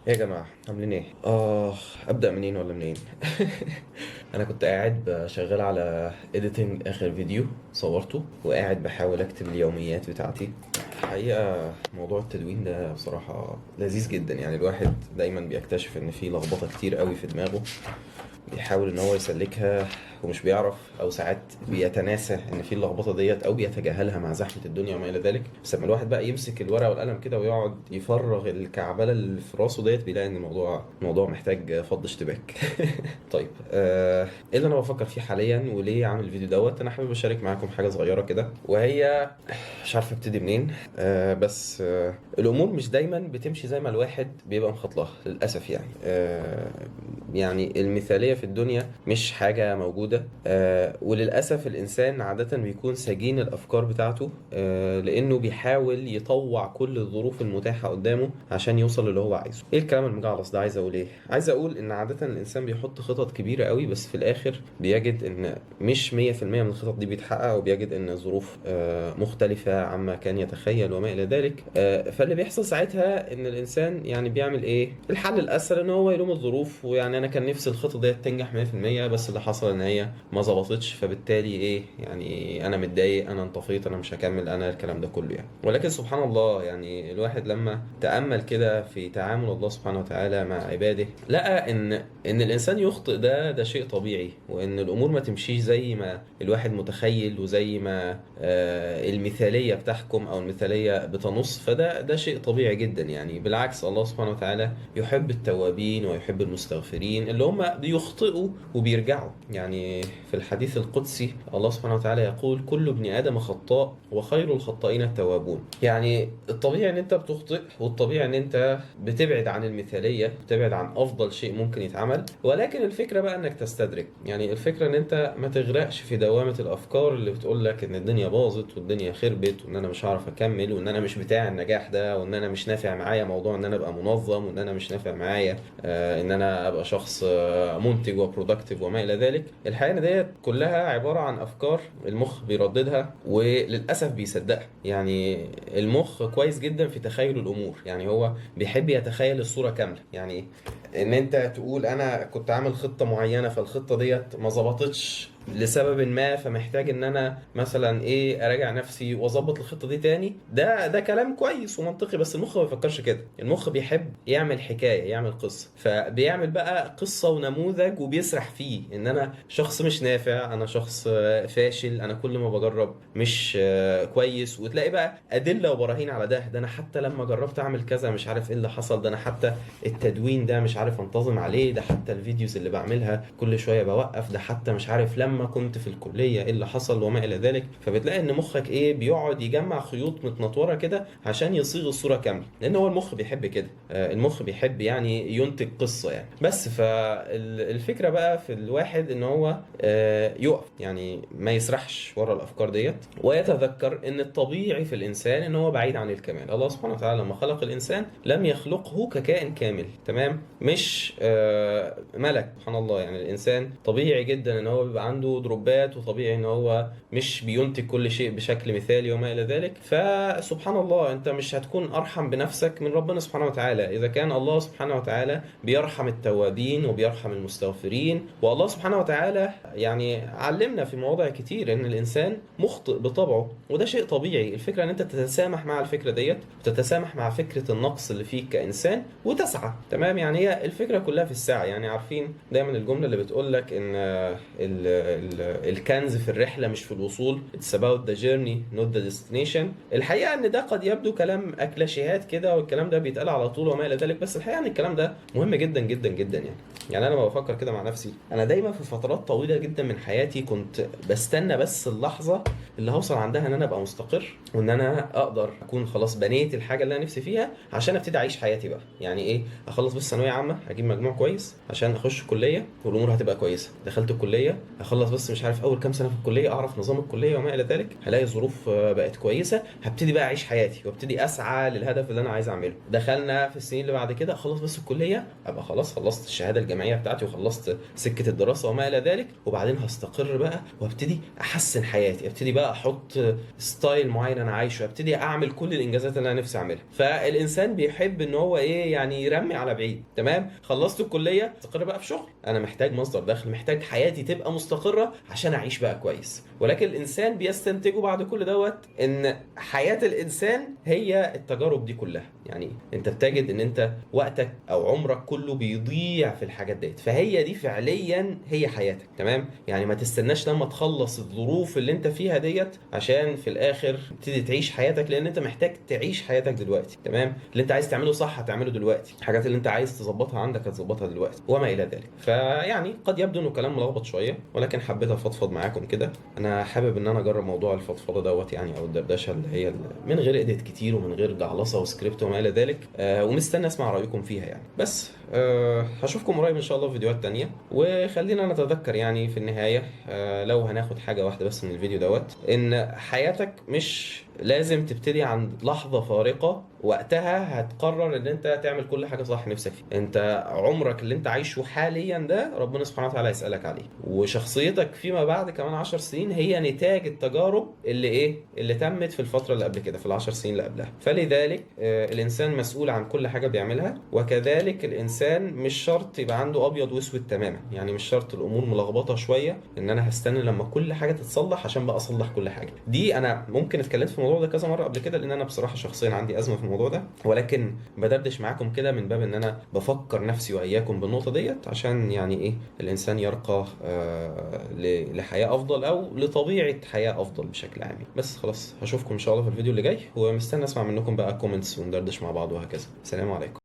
ايه يا جماعة عاملين ايه؟ ابدأ منين ولا منين؟ انا كنت قاعد شغال على editing اخر فيديو صورته، وقاعد بحاول اكتب اليوميات بتاعتي. الحقيقة موضوع التدوين ده بصراحة لذيذ جدا، يعني الواحد دايما بيكتشف ان في لخبطة كتير قوي في دماغه، بيحاول ان هو يسلكها ومش بيعرف، او ساعات بيتناسى ان في اللخبطه ديت، او بيتجاهلها مع زحمه الدنيا وما الى ذلك. بس لما الواحد بقى يمسك الورقه والقلم كده ويقعد يفرغ الكعبله اللي في راسه ديت، بيلاقي ان الموضوع محتاج فض اشتباك. طيب، ايه اللي انا بفكر فيه حاليا وليه عامل الفيديو دوت؟ انا حابب اشارك معاكم حاجه صغيره كده، وهي مش عارف ابتدي منين. بس الامور مش دايما بتمشي زي ما الواحد بيبقى مخطط لها للاسف، يعني المثاليه في الدنيا مش حاجه موجوده. وللاسف الانسان عاده بيكون سجين الافكار بتاعته، لانه بيحاول يطوع كل الظروف المتاحه قدامه عشان يوصل للي هو عايزه. ايه الكلام المجعلص ده؟ عايز اقول ايه؟ عايز اقول ان عاده الانسان بيحط خطط كبيره قوي، بس في الاخر بيجد ان مش 100% من الخطط دي بيتحقق، وبيجد ان الظروف مختلفه عما كان يتخيل وما الى ذلك. فاللي بيحصل ساعتها ان الانسان يعني بيعمل ايه؟ الحل الاسهل ان هو يلوم الظروف، ويعني انا كان نفسي الخطه ديت تنجح 100%، بس اللي حصل ان هي ما ظبطتش، فبالتالي ايه يعني؟ انا متضايق، انا انطفيت، انا مش هكمل، انا الكلام ده كله يعني. ولكن سبحان الله، يعني الواحد لما تامل كده في تعامل الله سبحانه وتعالى مع عباده، لقى ان الانسان يخطئ، ده شيء طبيعي، وان الامور ما تمشيش زي ما الواحد متخيل، وزي ما المثاليه بتحكم او المثاليه بتنص. ده شيء طبيعي جدا يعني. بالعكس، الله سبحانه وتعالى يحب التوابين ويحب المستغفرين اللي هم بيخطئوا وبيرجعوا. يعني في الحديث القدسي الله سبحانه وتعالى يقول: كل ابن آدم خطاء وخير الخطائين التوابون. يعني الطبيعي ان انت بتخطئ، والطبيعي ان انت بتبعد عن المثالية، بتبعد عن افضل شيء ممكن يتعمل. ولكن الفكرة بقى انك تستدرك، يعني الفكرة ان انت ما تغرقش في دوامة الافكار اللي بتقول لك ان الدنيا باظت والدنيا خربت، وان انا مش هعرف اكمل، وان انا مش بتاع النجاح ده، وان انا مش نافع معايا موضوع ان انا ابقى منظم، وان انا مش نافع معايا ان انا ابقى شخص منتج وبرودكتيف وما الى ذلك. الحقيقه ديت كلها عباره عن افكار المخ بيرددها، وللاسف بيصدقها. يعني المخ كويس جدا في تخيل الامور، يعني هو بيحب يتخيل الصوره كامله. يعني ان انت تقول انا كنت عامل خطه معينه، فالخطه ديت ما ظبطتش لسبب ما، فمحتاج ان انا مثلا ايه اراجع نفسي واظبط الخطه دي تاني. ده كلام كويس ومنطقي، بس المخ ما بيفكرش كده. المخ بيحب يعمل حكايه، يعمل قصه، فبيعمل بقى قصه ونموذج وبيسرح فيه ان انا شخص مش نافع، انا شخص فاشل، انا كل ما بجرب مش كويس. وتلاقي بقى ادله وبراهين على ده انا حتى لما جربت اعمل كذا مش عارف ايه اللي حصل، ده انا حتى التدوين ده مش عارف انتظم عليه، ده حتى الفيديوز اللي بعملها كل شويه بوقف، ده حتى مش عارف لما كنت في الكليه ايه اللي حصل وما الى ذلك. فبتلاقي ان مخك ايه؟ بيقعد يجمع خيوط متنطوره كده عشان يصيغ الصوره كامله، لان هو المخ بيحب كده. المخ بيحب يعني ينتج قصه يعني. بس فالفكره بقى في الواحد ان هو يقف، يعني ما يسرحش ورا الافكار ديت، ويتذكر ان الطبيعي في الانسان ان هو بعيد عن الكمال. الله سبحانه وتعالى لما خلق الانسان لم يخلقه ككائن كامل، تمام؟ مش ملك. سبحان الله، يعني الانسان طبيعي جدا ان هو بيبقى عنده دروبات، وطبيعي ان هو مش بينتج كل شيء بشكل مثالي وما الى ذلك. فسبحان الله، انت مش هتكون ارحم بنفسك من ربنا سبحانه وتعالى. اذا كان الله سبحانه وتعالى بيرحم التوابين وبيرحم المستغفرين، والله سبحانه وتعالى يعني علمنا في مواضع كتير ان الانسان مخطئ بطبعه، وده شيء طبيعي. الفكره ان انت تتسامح مع الفكره ديت، وتتسامح مع فكره النقص اللي فيك كانسان، وتسعى. تمام؟ يعني هي الفكره كلها في السعي. يعني عارفين دايما الجمله اللي بتقول لك ان الكنز في الرحله مش في الوصول. It's about the journey not the destination. الحقيقه ان ده قد يبدو كلام اكلاشيهات كده، والكلام ده بيتقال على طول وما الى ذلك، بس الحقيقه ان الكلام ده مهم جدا جدا جدا يعني انا لما بفكر كده مع نفسي، انا دايما في فترات طويله جدا من حياتي كنت بستنى بس اللحظه اللي هوصل عندها ان انا ابقى مستقر، وان انا اقدر اكون خلاص بنيت الحاجه اللي انا نفسي فيها، عشان ابتدي اعيش حياتي بقى. يعني ايه؟ اخلص بس ثانويه عامه، اجيب مجموع كويس عشان اخش كليه، والامور هتبقى كويسه. دخلت الكليه، اخلص اخلص بس مش عارف اول كام سنه في الكليه، اعرف نظام الكليه وما الى ذلك، هلاقي الظروف بقت كويسه، هبتدي بقى اعيش حياتي وابتدي اسعى للهدف اللي انا عايز اعمله. دخلنا في السنين اللي بعد كده، اخلص بس الكليه، ابقى خلاص خلصت الشهاده الجامعيه بتاعتي وخلصت سكه الدراسه وما الى ذلك، وبعدين هستقر بقى وابتدي احسن حياتي، ابتدي بقى احط ستايل معين انا عايشه، ابتدي اعمل كل الانجازات اللي انا نفسي اعملها. فالانسان بيحب ان هو ايه يعني يرمي على بعيد. تمام، خلصت الكليه، استقر بقى في شغل، انا محتاج مصدر دخل، محتاج حياتي تبقى مستقره عشان اعيش بقى كويس. ولكن الانسان بيستنتجه بعد كل دوت ان حياه الانسان هي التجارب دي كلها. يعني انت بتجد ان انت وقتك او عمرك كله بيضيع في الحاجات ديت، فهي دي فعليا هي حياتك. تمام، يعني ما تستناش لما تخلص الظروف اللي انت فيها ديت عشان في الاخر تبتدي تعيش حياتك، لان انت محتاج تعيش حياتك دلوقتي. تمام، اللي انت عايز تعمله صح هتعمله دلوقتي، الحاجات اللي انت عايز تظبطها عندك هتظبطها دلوقتي وما الى ذلك. فيعني قد يبدو انه كلام ملخبط شويه، ولكن حبيت افضفض معاكم كده. انا حابب ان انا اجرب موضوع الفضفضه دوت يعني، او الدردشه اللي هي من غير اديت كتير ومن غير جعلصه وسكريبت وما الى ذلك. ومستني اسمع رايكم فيها يعني. بس هشوفكم قريب ان شاء الله في فيديوهات تانية. وخلينا نتذكر يعني في النهايه، لو هناخد حاجه واحده بس من الفيديو دوت، ان حياتك مش لازم تبتدي عند لحظه فارقه وقتها هتقرر ان انت تعمل كل حاجه صح نفسك فيها. انت عمرك اللي انت عايشه حاليا ده ربنا سبحانه وتعالى يسالك عليه، وشخصيتك فيما بعد كمان 10 سنين هي نتاج التجارب اللي تمت في الفتره اللي قبل كده، في ال10 سنين اللي قبلها. فلذلك الانسان مسؤول عن كل حاجه بيعملها، وكذلك الانسان مش شرط يبقى عنده ابيض واسود تماما. يعني مش شرط الامور ملخبطه شويه ان انا هستنى لما كل حاجه تتصلح عشان بقى اصلح كل حاجه. دي انا ممكن اتكلمت في الموضوع ده كذا مره قبل كده، لان انا بصراحه شخصيا عندي ازمه في الموضوع ده، ولكن بدردش معاكم كده من باب ان انا بفكر نفسي واياكم بالنقطه ديت، عشان يعني ايه الانسان يرقى لحياه افضل او لطبيعه حياه افضل بشكل عام. بس خلاص، هشوفكم ان شاء الله في الفيديو اللي جاي، ومستني اسمع منكم بقى كومنتس وندردش مع بعض وهكذا. السلام عليكم.